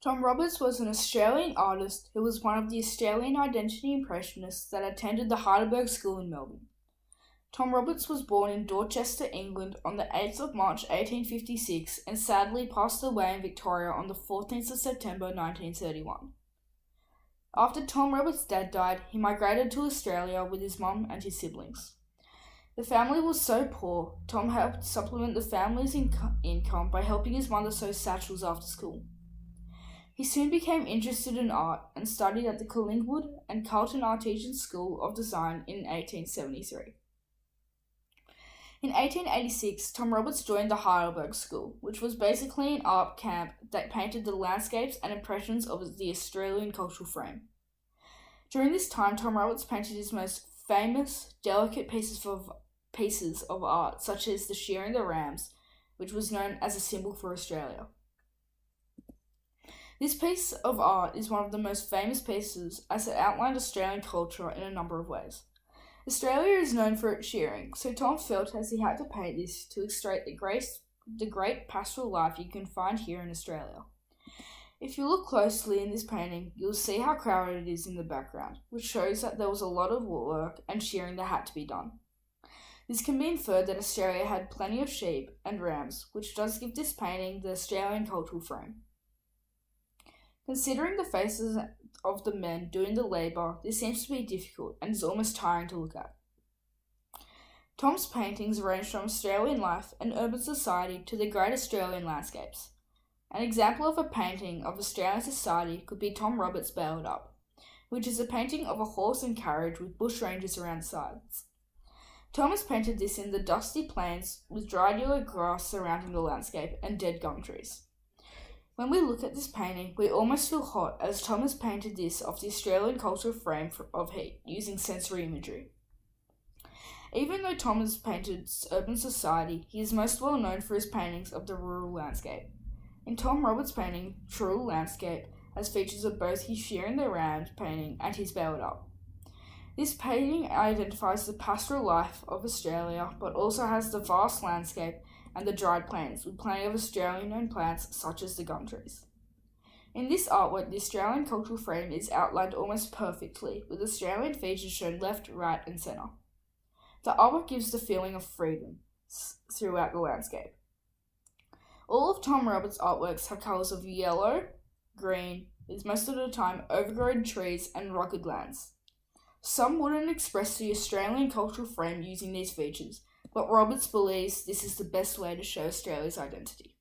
Tom Roberts was an Australian artist who was one of the Australian identity impressionists that attended the Heidelberg School in Melbourne. Tom Roberts was born in Dorchester, England on the 8th of March 1856 and sadly passed away in Victoria on the 14th of September 1931. After Tom Roberts' dad died, he migrated to Australia with his mum and his siblings. The family was so poor, Tom helped supplement the family's income by helping his mother sew satchels after school. He soon became interested in art and studied at the Collingwood and Carlton Artisan School of Design in 1873. In 1886, Tom Roberts joined the Heidelberg School, which was basically an art camp that painted the landscapes and impressions of the Australian cultural frame. During this time, Tom Roberts painted his most famous, delicate pieces of art, such as the Shearing the Rams, which was known as a symbol for Australia. This piece of art is one of the most famous pieces as it outlined Australian culture in a number of ways. Australia is known for its shearing, so Tom felt as he had to paint this to illustrate the great pastoral life you can find here in Australia. If you look closely in this painting, you'll see how crowded it is in the background, which shows that there was a lot of work and shearing that had to be done. This can be inferred that Australia had plenty of sheep and rams, which does give this painting the Australian cultural frame. Considering the faces of the men doing the labour, this seems to be difficult and is almost tiring to look at. Tom's paintings range from Australian life and urban society to the great Australian landscapes. An example of a painting of Australian society could be Tom Roberts' Bailed Up, which is a painting of a horse and carriage with bushrangers around the sides. Tom has painted this in the dusty plains with dried yellow grass surrounding the landscape and dead gum trees. When we look at this painting, we almost feel hot as Tom has painted this off the Australian cultural frame of heat using sensory imagery. Even though Tom has painted urban society, he is most well known for his paintings of the rural landscape. In Tom Roberts' painting, Rural Landscape has features of both his Shearing the Rams painting and his Bailed Up. This painting identifies the pastoral life of Australia, but also has the vast landscape and the dried plains, with plenty of Australian-known plants such as the gum trees. In this artwork, the Australian cultural frame is outlined almost perfectly, with Australian features shown left, right, and centre. The artwork gives the feeling of freedom throughout the landscape. All of Tom Roberts' artworks have colours of yellow, green, with most of the time overgrown trees and rugged lands. Some wouldn't express the Australian cultural frame using these features, but Roberts believes this is the best way to show Australia's identity.